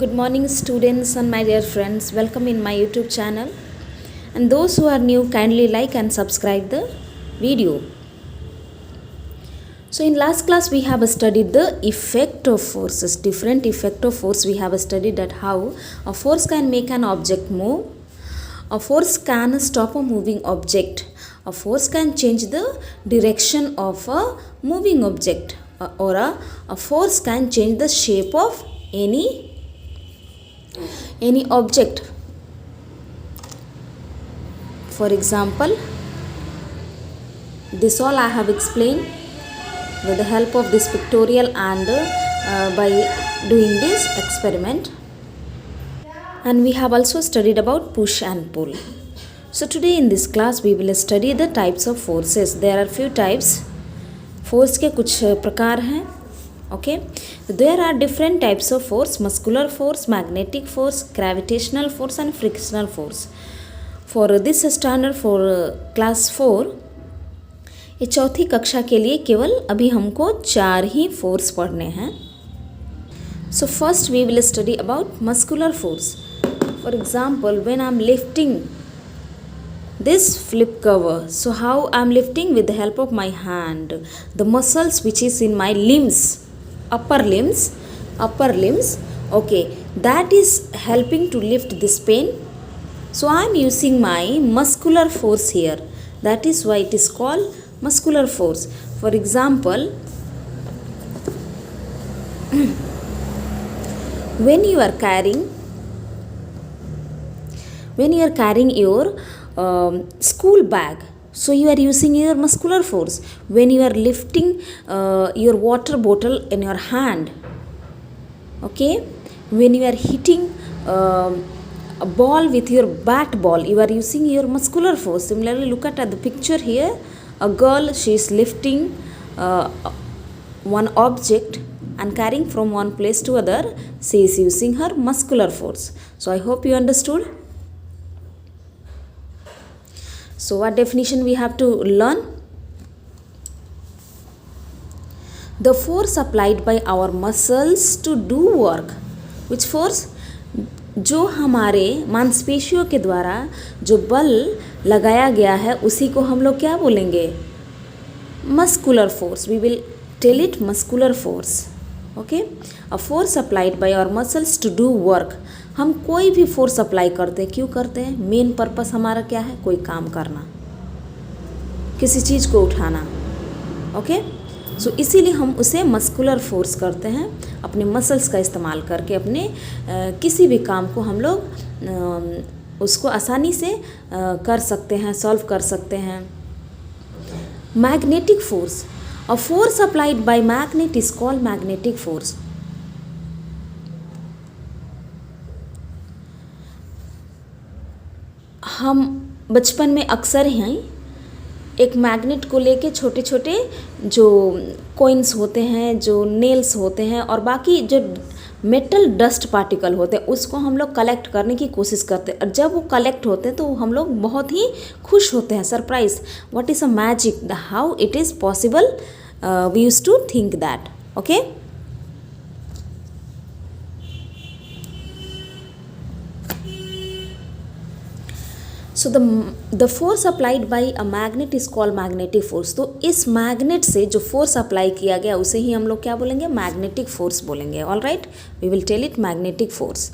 Good morning, students and my dear friends. Welcome in my YouTube channel. And those who are new, kindly like and subscribe the video. So, in last class, we have studied the effect of forces. Different effect of force. We have studied that how a force can make an object move. A force can stop a moving object. A force can change the direction of a moving object. Or a force can change the shape of any object. For example, this all I have explained with the help of this pictorial and by doing this experiment. And we have also studied about push and pull. So today in this class we will study the types of forces. There are few types. Force के कुछ प्रकार हैं. Okay, there are different types of force: muscular force, magnetic force, gravitational force and frictional force. For this standard for class 4, ये चौथी कक्षा के लिए केवल अभी हमको 4 ही फोर्स पढ़ने हैं. So first we will study about muscular force. For example, when I am lifting this flip cover, so how I am lifting? With the help of my hand. The muscles which is in my limbs, upper limbs, okay, that is helping to lift this pen. So I am using my muscular force here. That is why it is called muscular force. For example, when you are carrying your school bag, so you are using your muscular force. When you are lifting your water bottle in your hand, okay, when you are hitting a ball with your bat ball, you are using your muscular force. Similarly, look at the picture here. A girl, she is lifting one object and carrying from one place to other. She is using her muscular force. So I hope you understood. So what definition we have to learn? The force applied by our muscles to do work. Which force? जो हमारे मांसपेशियों के द्वारा जो बल लगाया गया है उसी को हम लोग क्या बोलेंगे? Muscular force. We will tell it muscular force. Okay? A force applied by our muscles to do work. हम कोई भी फोर्स अप्लाई करते हैं, क्यों करते हैं? मेन पर्पस हमारा क्या है? कोई काम करना, किसी चीज़ को उठाना. ओके, सो इसीलिए हम उसे मस्कुलर फोर्स करते हैं. अपने मसल्स का इस्तेमाल करके अपने किसी भी काम को हम लोग उसको आसानी से कर सकते हैं, सॉल्व कर सकते हैं. Magnetic force. A force applied by magnet is called magnetic force. हम बचपन में अक्सर हैं एक मैग्नेट को लेके छोटे छोटे जो कॉइन्स होते हैं, जो नेल्स होते हैं और बाकी जो मेटल डस्ट पार्टिकल होते हैं उसको हम लोग कलेक्ट करने की कोशिश करते हैं. और जब वो कलेक्ट होते हैं तो हम लोग बहुत ही खुश होते हैं. Surprise, what is a magic, the how it is possible, we use to think that. Okay, so the force applied by a magnet is called magnetic force. तो इस मैग्नेट से जो फोर्स अप्लाई किया गया उसे ही हम लोग क्या बोलेंगे? मैग्नेटिक फोर्स बोलेंगे. All right, we will tell it magnetic force.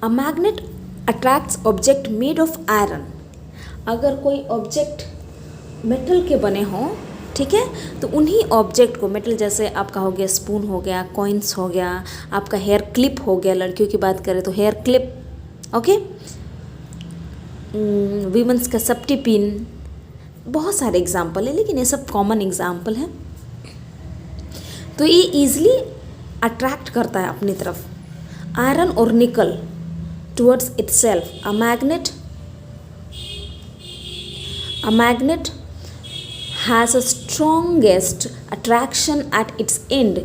A magnet attracts object made of iron. अगर कोई ऑब्जेक्ट मेटल के बने हों, ठीक है, तो उन्हीं ऑब्जेक्ट को, मेटल जैसे आपका हो गया स्पून हो गया, कॉइन्स हो गया, आपका हेयर क्लिप हो गया, लड़कियों की बात करें तो हेयर क्लिप, ओके, वीमेंस का सेफ्टी पिन, बहुत सारे एग्जाम्पल है लेकिन ये सब कॉमन एग्जाम्पल है. तो ये ईजिली अट्रैक्ट करता है अपनी तरफ आयरन और निकल towards itself. A magnet has a strongest attraction at its and.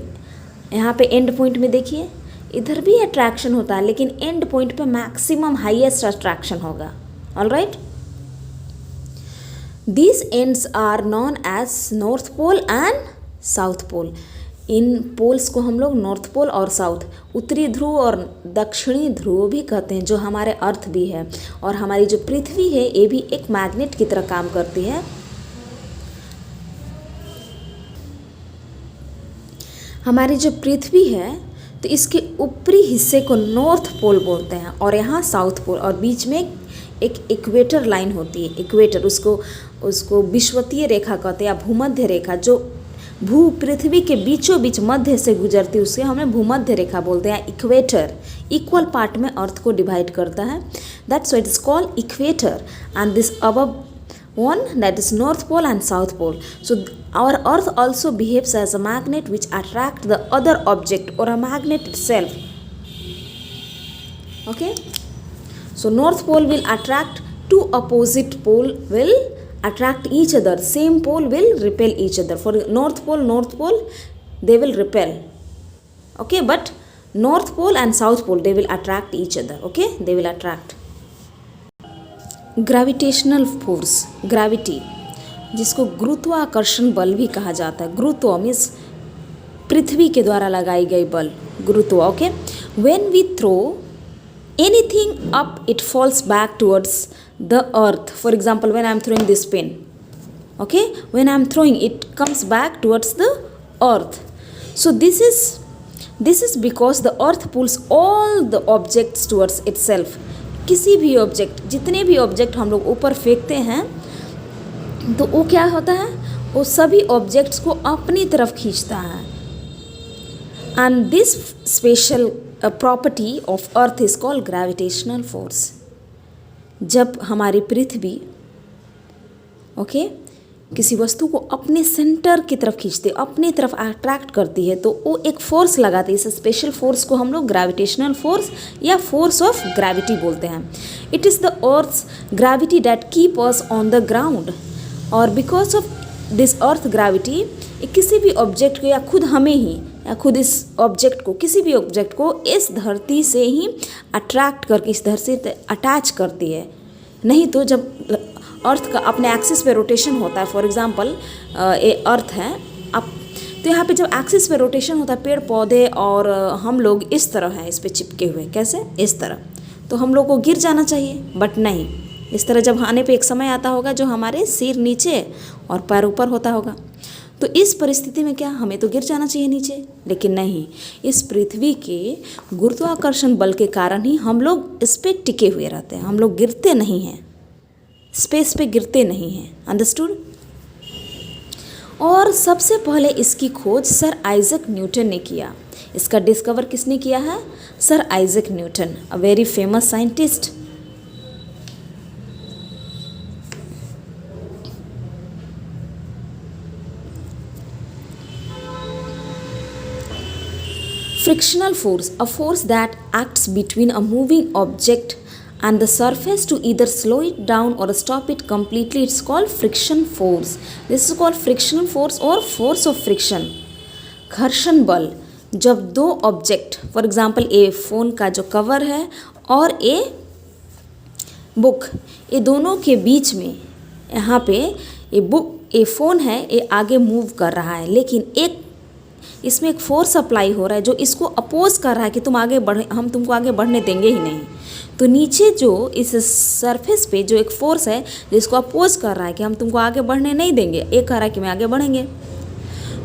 यहाँ पे एंड पॉइंट में देखिए, इधर भी अट्रैक्शन होता है लेकिन एंड पॉइंट पे मैक्सिमम हाईएस्ट अट्रैक्शन होगा. All right, these ends are known as North Pole and South Pole. इन पोल्स को हम लोग नॉर्थ पोल और साउथ, उत्तरी ध्रुव और दक्षिणी ध्रुव भी कहते हैं, जो हमारे अर्थ भी है। और हमारी जो पृथ्वी है ये भी एक मैग्नेट की तरह काम करती है। हमारी जो पृथ्वी है तो इसके ऊपरी हिस्से को नॉर्थ पोल बोलते हैं और यहाँ साउथ पोल, और बीच में एक इक्वेटर लाइन होती है। इक्वेटर उसको विषुवतीय रेखा कहते हैं या भूमध्य रेखा, जो भू पृथ्वी के बीचों बीच मध्य से गुजरती है, उसे हमें भूमध्य रेखा बोलते हैं। इक्वेटर इक्वल पार्ट में अर्थ को डिवाइड करता है, that's why it is called equator. And this above one, that is north pole and south pole. So our earth also behaves as a magnet which attract the other object or a magnet itself. Okay, so north pole will attract, two opposite pole will attract each other, same pole will repel each other. For north pole they will repel, okay, but north pole and south pole they will attract each other. Okay, they will attract. Gravitational force, gravity जिसको गुरुत्वाकर्षण बल भी कहा जाता है। गुरुत्व means पृथ्वी के द्वारा लगाई गई बल, गुरुत्व। Okay, when we throw anything up it falls back towards the earth. For example when I am throwing this pen, okay, when I am throwing it comes back towards the earth. So this is because the earth pulls all the objects towards itself. किसी भी object, जितने भी object हम लोग ऊपर फेंकते हैं तो वो क्या होता है, वो सभी ऑब्जेक्ट्स को अपनी तरफ खींचता है। And this special property of earth is called gravitational force. जब हमारी पृथ्वी ओके किसी वस्तु को अपने सेंटर की तरफ खींचती है, अपनी तरफ अट्रैक्ट करती है, तो वो एक फोर्स लगाती है। इस स्पेशल फोर्स को हम लोग ग्रेविटेशनल फोर्स या फोर्स ऑफ ग्रेविटी बोलते हैं। It is the earth's gravity that keep us on the ground. और because of this earth gravity, किसी भी ऑब्जेक्ट को या खुद हमें ही या खुद इस ऑब्जेक्ट को, किसी भी ऑब्जेक्ट को इस धरती से ही अट्रैक्ट करके इस धरती से अटैच करती है। नहीं तो जब अर्थ का अपने एक्सिस पे रोटेशन होता है, फॉर एग्जांपल ये अर्थ है अब, तो यहाँ पे जब एक्सिस पे रोटेशन होता है, पेड़ पौधे और हम लोग इस तरह हैं इस पे चिपके हुए, कैसे, इस तरह, तो हम लोग को गिर जाना चाहिए, बट नहीं, इस तरह जब आने पे एक समय आता होगा जो हमारे सिर नीचे और पैर ऊपर होता होगा। तो इस परिस्थिति में क्या, हमें तो गिर जाना चाहिए नीचे, लेकिन नहीं, इस पृथ्वी के गुरुत्वाकर्षण बल के कारण ही हम लोग इस पे टिके हुए रहते हैं, हम लोग गिरते नहीं हैं, स्पेस पे गिरते नहीं हैं। अंडरस्टूड। और सबसे पहले इसकी खोज सर आइजक न्यूटन ने किया। इसका डिस्कवर किसने किया है, sir Isaac Newton, a very famous scientist. Frictional force, a force that acts between a moving object and the surface to either slow it down or stop it completely, it's called friction force. This is called frictional force or force of friction. घर्षण बल, जब दो object, for example ये phone का जो cover है और ये बुक, ये दोनों के बीच में यहाँ पे ये बुक, ये फ़ोन है, ये आगे मूव कर रहा है, लेकिन एक इसमें एक फोर्स अप्लाई हो रहा है जो इसको अपोज कर रहा है कि तुम आगे बढ़े, हम तुमको आगे बढ़ने देंगे ही नहीं। तो नीचे जो इस सरफेस पे जो एक फोर्स है जिसको अपोज कर रहा है कि हम तुमको आगे बढ़ने नहीं देंगे, एक कह रहा है कि मैं आगे बढ़ेंगे।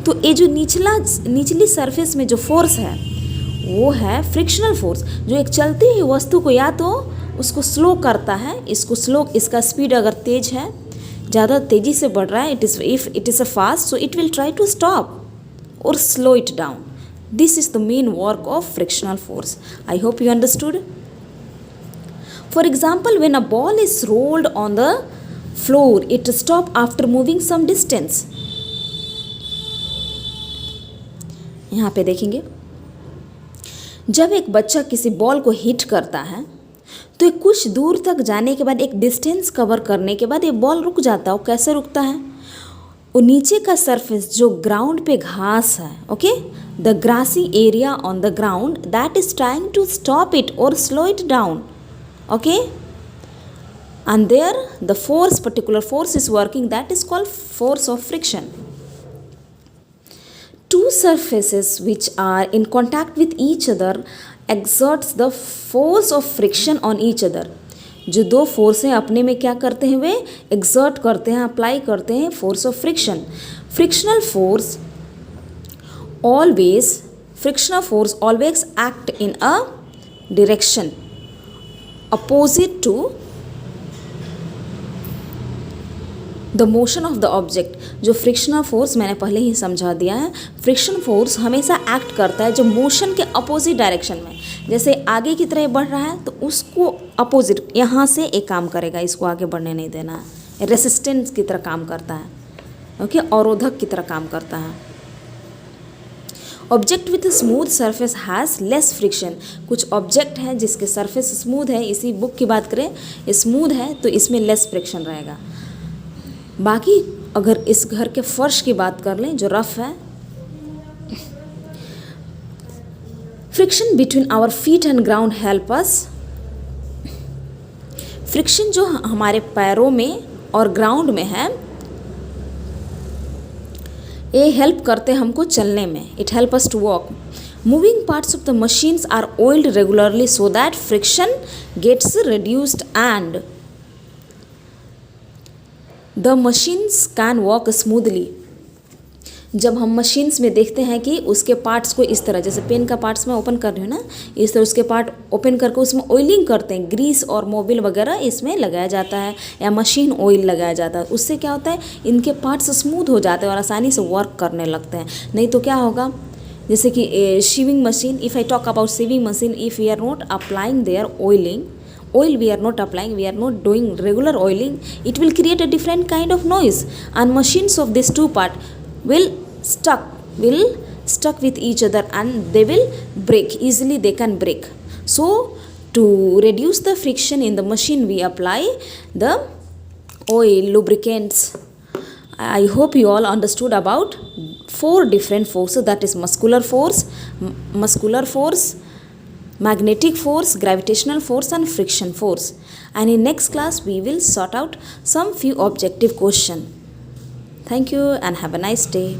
तो ये जो निचली सरफेस में जो फोर्स है वो है फ्रिक्शनल फोर्स, जो एक चलती हुई वस्तु को या तो उसको स्लो करता है, इसको स्लो, इसका स्पीड अगर तेज है, ज़्यादा तेज़ी से बढ़ रहा है, if it is a fast, so it will try to stop or slow it down. This is the main work of frictional force. I hope you understood. For example, when a ball is rolled on the floor, it stops after moving some distance. यहाँ पे देखेंगे, जब एक बच्चा किसी ball को hit करता है तो कुछ दूर तक जाने के बाद, एक डिस्टेंस कवर करने के बाद ये बॉल रुक जाता है। वो कैसे रुकता है, वो नीचे का सरफेस जो ग्राउंड पे घास है, okay, the grassy area on the ground that is trying to stop it और slow it down, okay, and there the force, particular force is working, that is called force of friction. Two Two surfaces which are in contact with each other exerts the force of friction on each other. जो दो force हैं अपने में क्या करते हैं, वे exert करते हैं, अप्लाई करते हैं force of friction. Frictional force always act in a direction opposite to the motion of the object. जो फ्रिक्शनल फोर्स मैंने पहले ही समझा दिया है, फ्रिक्शन फोर्स हमेशा एक्ट करता है जो मोशन के अपोजिट डायरेक्शन में. जैसे आगे की तरह बढ़ रहा है तो उसको अपोजिट यहाँ से एक काम करेगा, इसको आगे बढ़ने नहीं देना है. रेसिस्टेंस की तरह काम करता है, ओके, अवरोधक की तरह काम करता है. Object with smooth surface has less friction. कुछ ऑब्जेक्ट हैं जिसके सरफेस स्मूथ है, इसी बुक की बात करें स्मूथ है तो इसमें लेस फ्रिक्शन रहेगा. बाकी अगर इस घर के फर्श की बात कर लें जो रफ है, friction between our feet and ground help us. Friction जो हमारे पैरों में और ग्राउंड में है, ये हेल्प करते हैं हमको चलने में. It help us to walk. Moving parts of the machines are oiled regularly so that friction gets reduced and the machines can walk smoothly. जब हम मशीन्स में देखते हैं कि उसके पार्ट्स को इस तरह, जैसे पेन का पार्ट्स मैं ओपन कर रही हूँ ना, इस तरह उसके पार्ट ओपन करके उसमें ऑयलिंग करते हैं, ग्रीस और मोबिल वगैरह इसमें लगाया जाता है या मशीन ऑयल लगाया जाता है. उससे क्या होता है, इनके पार्ट्स स्मूथ हो जाते हैं और आसानी से वर्क करने लगते हैं. नहीं तो क्या होगा, जैसे कि shaving machine, if I talk about shaving machine, if we are not applying there oil we are not applying, we are not doing regular oiling, it will create a different kind of noise, and machines of this two part will stuck with each other and they will break easily, they can break. So to reduce the friction in the machine we apply the oil lubricants. I hope you all understood about 4 different forces, that is muscular force, magnetic force, gravitational force and friction force. And in next class we will sort out some few objective questions. Thank you and have a nice day.